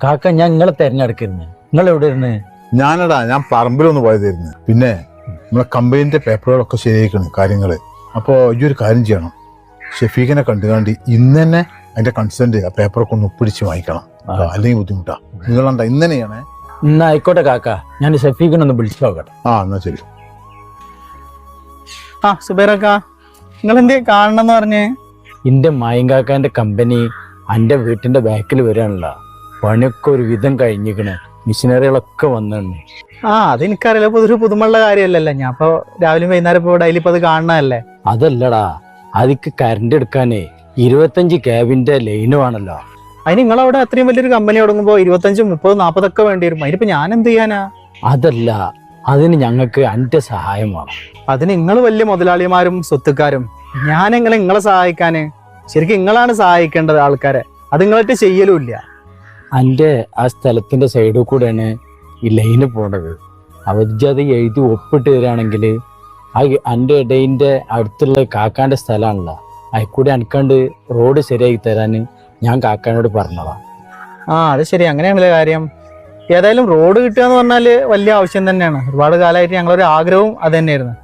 കാക്ക ഞാൻ നിങ്ങളെ തെരഞ്ഞെടുക്കുന്നു. നിങ്ങൾ എവിടെ ഇരുന്ന്? ഞാൻ പറമ്പിലൊന്ന് പോയതായിരുന്നു. പിന്നെ നമ്മളെ കമ്പനീന്റെ പേപ്പറുകളൊക്കെ ശരിയാക്കണം കാര്യങ്ങള്. അപ്പോ ഈ ഒരു കാര്യം ചെയ്യണം, ഷെഫീഖിനെ കണ്ടുകാണ്ട് ഇന്ന് തന്നെ അതിന്റെ കൺസെന്റ് ആ പേപ്പറൊക്കെ ഒന്ന് ഒപ്പിടിച്ച് വാങ്ങിക്കണം, അല്ലെങ്കിൽ ബുദ്ധിമുട്ടാ. നിങ്ങളണ്ട ഇന്ന് തന്നെയാണ്. എന്നാ ആയിക്കോട്ടെ കാക്ക, ഞാൻ ഷെഫീഖിനൊന്ന് വിളിച്ചു നോക്കട്ടെ. എന്നാ ശരി. സുബൈറക്ക, നിങ്ങൾ എന്തേ കാണണം പറഞ്ഞേ? എന്റെ മായങ്കാക്കാന്റെ കമ്പനി എന്റെ വീട്ടിന്റെ ബാക്കിൽ വരാനുള്ള പണിയൊക്കെ ഒരു വിധം കഴിഞ്ഞിക്കണ്. മിഷനറികളൊക്കെ വന്നു. അതെനിക്കറിയില്ല. ഇപ്പൊ ഒരു പുതുമുള്ള കാര്യമല്ലല്ലോ. ഞാൻ ഇപ്പൊ രാവിലെ വൈകുന്നേരം ഇപ്പൊ ഡെയിലി ഇപ്പൊ അത് കാണണല്ലേ. അതല്ലടാ, അതിക്ക് കറണ്ട് എടുക്കാനേ 25 ക്യാബിന്റെ ലൈന് വേണല്ലോ. അതിന് നിങ്ങളവിടെ അത്രയും വലിയൊരു കമ്പനി തുടങ്ങുമ്പോ 25, 30, 40 വേണ്ടി വരും. അതിനിപ്പോ ഞാൻ എന്ത് ചെയ്യാനാ? അതല്ല, അതിന് ഞങ്ങൾക്ക് എന്റെ സഹായം വേണം. അതിന് നിങ്ങൾ വലിയ മുതലാളിമാരും സ്വത്തുക്കാരും, ഞാൻ എങ്ങനെ നിങ്ങളെ സഹായിക്കാന്? ശരിക്കും നിങ്ങളാണ് സഹായിക്കേണ്ടത് ആൾക്കാരെ. അത് നിങ്ങളായിട്ട് ചെയ്യലുമില്ല. എൻ്റെ ആ സ്ഥലത്തിന്റെ സൈഡിൽ കൂടെയാണ് ഈ ലൈന് പോണത്. അവജത് എഴുതി ഒപ്പിട്ട് തരാണെങ്കിൽ ആ എൻ്റെ ഇടയിൻ്റെ അടുത്തുള്ള കാക്കാന്റെ സ്ഥലമാണല്ലോ, അതിൽക്കൂടെ അനക്കാണ്ട് റോഡ് ശരിയാക്കി തരാൻ ഞാൻ കാക്കാനോട് പറഞ്ഞതാ. അത് ശരി, അങ്ങനെയാണല്ലേ കാര്യം. ഏതായാലും റോഡ് കിട്ടുക എന്ന് പറഞ്ഞാല് വലിയ ആവശ്യം തന്നെയാണ്. ഒരുപാട് കാലമായിട്ട് ഞങ്ങളൊരു ആഗ്രഹവും അത് തന്നെയായിരുന്നു.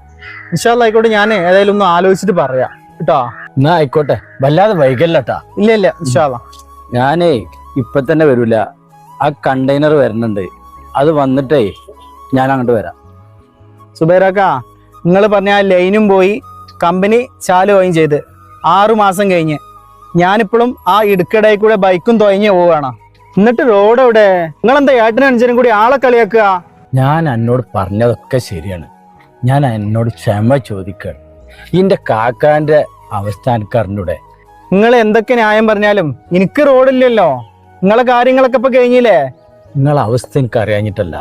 ഇൻഷാ അല്ലാഹ് ആയിക്കോട്ടെ, ഞാൻ ഏതായാലും ഒന്ന് ആലോചിച്ചിട്ട് പറയാം കേട്ടോ. എന്നാ ആയിക്കോട്ടെ, വല്ലാതെ വൈകല്ലട്ടാ. ഇല്ല ഇൻഷാ അല്ലാഹ്. ഞാനേ ഇപ്പൊ തന്നെ വരൂല, ആ കണ്ടെയ്നർ വരുന്നുണ്ട്, അത് വന്നിട്ടേ ഞാൻ അങ്ങോട്ട് വരാം. സുബൈറാക്ക, നിങ്ങൾ പറഞ്ഞ ആ ലൈനും പോയി, കമ്പനി ചാലുകയും ചെയ്ത് 6 മാസം കഴിഞ്ഞ് ഞാനിപ്പോഴും ആ ഇടുക്കിടയിൽ കൂടെ ബൈക്കും തുഴഞ്ഞു പോവുകയാണ്. എന്നിട്ട് റോഡ് എവിടെ? നിങ്ങളെന്താ ഏട്ടനും അനുജനും കൂടി ആളെ കളിയാക്കുക? ഞാൻ എന്നോട് പറഞ്ഞതൊക്കെ ശരിയാണ്. ഞാൻ എന്നോട് ക്ഷമ ചോദിക്കുകയാണ്. ഇതിന്റെ കാക്കാന്റെ അവസ്ഥ എനിക്ക് അറിഞ്ഞൂടെ? നിങ്ങൾ എന്തൊക്കെ ന്യായം പറഞ്ഞാലും എനിക്ക് റോഡില്ലല്ലോ. നിങ്ങളെ കാര്യങ്ങളൊക്കെ ഇപ്പൊ കഴിഞ്ഞില്ലേ? നിങ്ങളെ അവസ്ഥ എനിക്ക് അറിയാഞ്ഞിട്ടല്ല,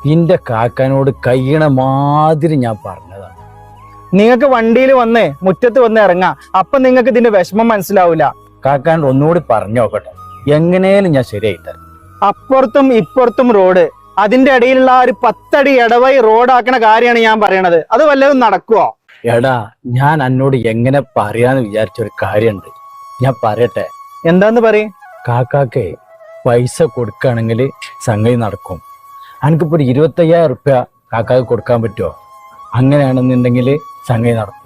ഇതിന്റെ കാക്കാനോട് കഴിയണ മാതിരി ഞാൻ പറഞ്ഞതാണ്. നിങ്ങൾക്ക് വണ്ടിയിൽ വന്ന് മുറ്റത്ത് വന്ന് ഇറങ്ങാം, അപ്പൊ നിങ്ങൾക്ക് ഇതിന്റെ വിഷമം മനസ്സിലാവൂല. കാക്കാനോട് ഒന്നുകൂടി പറഞ്ഞു നോക്കട്ടെ, എങ്ങനെയാലും ഞാൻ ശരിയായി തരാം. അപ്പുറത്തും ഇപ്പുറത്തും റോഡ്, അതിന്റെ ഇടയിലുള്ള ഒരു 10 അടി ഇടവഴി റോഡാക്കണ കാര്യമാണ് ഞാൻ പറയണത്. അത് വല്ലതും നടക്കുവോ? എടാ, ഞാൻ എന്നോട് എങ്ങനെ പറയാന്ന് വിചാരിച്ചൊരു കാര്യമുണ്ട്, ഞാൻ പറയട്ടെ. എന്താന്ന് പറയും? കാക്കാക്ക് പൈസ കൊടുക്കുകയാണെങ്കിൽ സംഗതി നടക്കും. എനിക്കിപ്പോൾ ഒരു 25,000 റുപ്യ കാക്കാക്ക് കൊടുക്കാൻ പറ്റുമോ? അങ്ങനെയാണെന്നുണ്ടെങ്കിൽ സംഗതി നടക്കും.